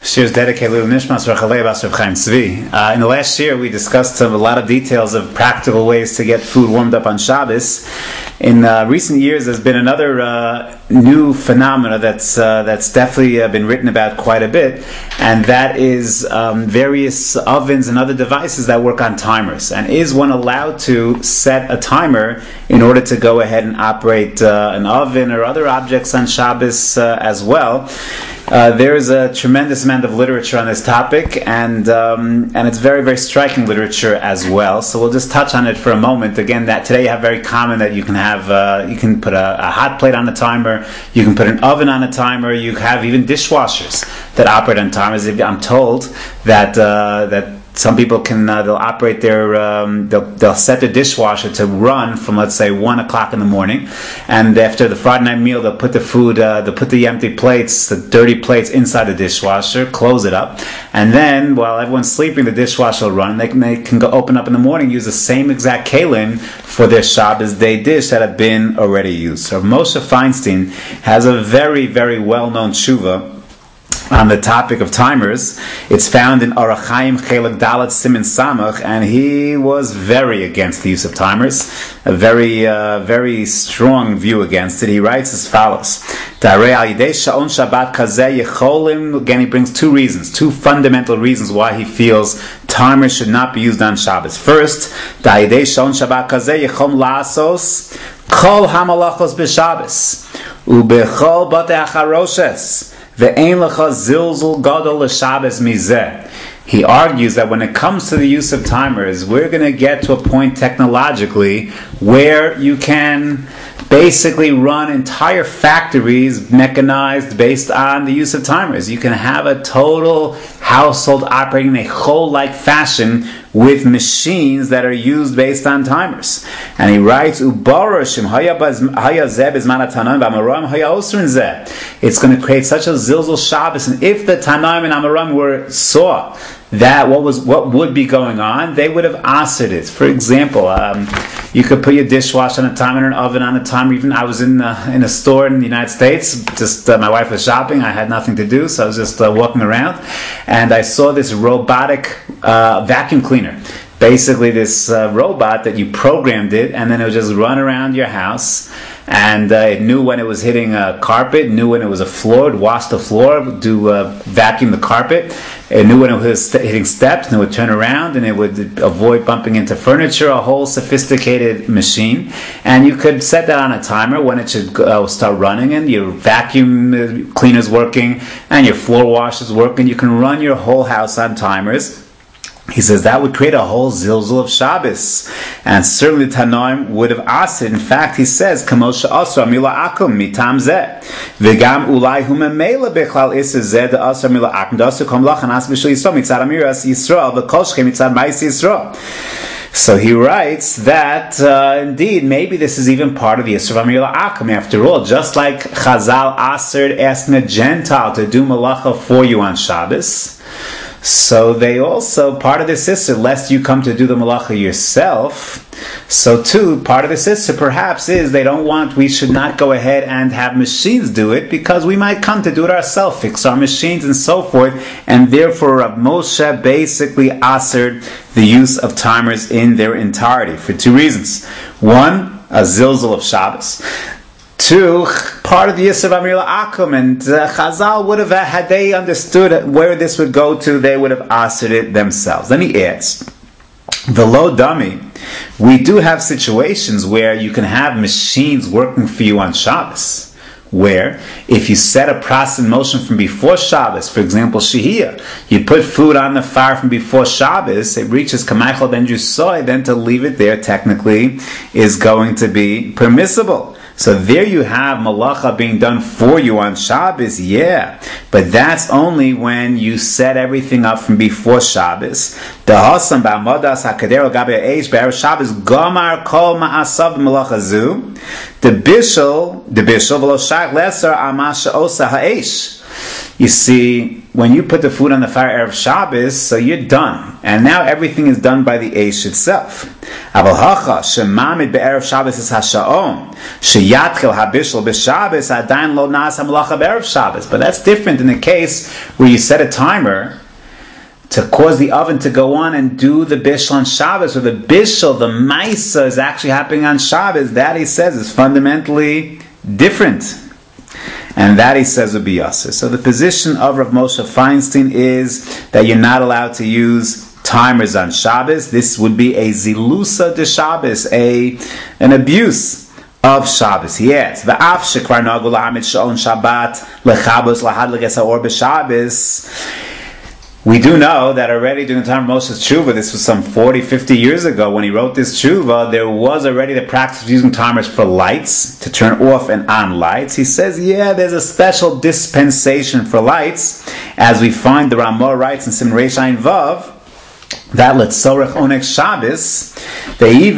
Shiur is dedicated to Nishmas Rechalei Basar Chaim Tzvi. In the last year, we discussed a lot of details of practical ways to get food warmed up on Shabbos. In recent years, there's been another new phenomena that's definitely been written about quite a bit, and that is various ovens and other devices that work on timers. And is one allowed to set a timer in order to go ahead and operate an oven or other objects on Shabbos as well? There is a tremendous amount of literature on this topic, and it's very, very striking literature as well. So we'll just touch on it for a moment. Again, that today you have very common that you can have you can put a hot plate on a timer, you can put an oven on a timer, you have even dishwashers that operate on timers. I'm told that some people can they'll operate their they'll set the dishwasher to run from, let's say, 1 o'clock in the morning, and after the Friday night meal they'll put the food they'll put the empty plates, the dirty plates, inside the dishwasher, close it up, and then while everyone's sleeping the dishwasher will run. They can go open up in the morning, use the same exact kalim for their Shabbos day dish that have been already used. So Moshe Feinstein has a very, very well-known tshuva on the topic of timers. It's found in Orach Chaim Chelek Dalet Siman Samach, and he was very against the use of timers, a very, very strong view against it. He writes as follows: Again, he brings two fundamental reasons why he feels timers should not be used on Shabbos. First, Kol hamalachos b'Shabbos ubechol batei acharoshes. He argues that when it comes to the use of timers, we're going to get to a point technologically where you can basically run entire factories mechanized based on the use of timers. You can have a total household operating in a whole-like fashion with machines that are used based on timers. And he writes, it's going to create such a zilzul Shabbos, and if the Tanaim and Amoraim saw that what would be going on, they would have answered it. For example, you could put your dishwasher on a timer and an oven on a timer. Even I was in a store in the United States. Just my wife was shopping. I had nothing to do, so I was just walking around, and I saw this robotic vacuum cleaner. Basically, this robot that you programmed it, and then it would just run around your house, and it knew when it was hitting a carpet, knew when it was a floor, it would wash the floor, vacuum the carpet. It knew when it was hitting steps, and it would turn around, and it would avoid bumping into furniture. A whole sophisticated machine, and you could set that on a timer when it should start running, and your vacuum cleaner's working, and your floor washer's working. You can run your whole house on timers. He says that would create a whole zilzul of Shabbos, and certainly the Tanoim would have asked it. In fact, he says, "Kamosha asra mila akum mitam zeh, v'gam ulai hu memela bechlal iser zeh da asra mila akum da asra kom lachan as b'shel Yisrael mitzad amiras Yisrael v'kol shchem mitzad ma'is Yisrael." So he writes that indeed, maybe this is even part of the Yisrael Amir Akum. After all, just like Chazal Aser asking a Gentile to do malacha for you on Shabbos, so they also, part of the sister, lest you come to do the malacha yourself. So too, part of the sister perhaps is we should not go ahead and have machines do it, because we might come to do it ourselves, fix our machines and so forth, and therefore Rav Moshe basically assered the use of timers in their entirety for two reasons. One, a zilzul of Shabbos. Two, part of the Yisrael Amir Akum, and Chazal would have, had they understood where this would go to, they would have answered it themselves. Then he adds, the low dummy, we do have situations where you can have machines working for you on Shabbos, where if you set a process in motion from before Shabbos, for example, shiur, you put food on the fire from before Shabbos, it reaches Kamaichel ben Jusoy, then to leave it there technically is going to be permissible. So there you have malacha being done for you on Shabbos, yeah. But that's only when you set everything up from before Shabbos. The Hasam ba'amodas hakader gabe eish be'erev Shabbos gomar kol ma'asav malacha zu. The bishul v'lo shayach leser amasha osa ha'esh. You see, when you put the food on the fire Erev Shabbos, so you're done. And now everything is done by the Eish itself. Aval hacha, shemamid be'erev Shabbos is hasha'on, sheyatchil habishul b'Shabbos, adayin lo na'as hamalacha be'erev Shabbos. But that's different in the case where you set a timer to cause the oven to go on and do the bishul on Shabbos, or the bishul, the maisa, is actually happening on Shabbos. That, he says, is fundamentally different. And that, he says, would be yasser. So the position of Rav Moshe Feinstein is that you're not allowed to use timers on Shabbos. This would be a zilusa de Shabbos, an abuse of Shabbos. He adds, V'af shekvar nagu lahamid sha'on Shabbat lechabos lahad leges ha'or b'Shabbos. We do know that already during the time of Moshe's tshuva, this was some 40, 50 years ago, when he wrote this tshuva, there was already the practice of using timers for lights, to turn off and on lights. He says, yeah, there's a special dispensation for lights, as we find the Ramah writes in Siman Reish Ayin Vav, that Letzorech Oneg Shabbos, they even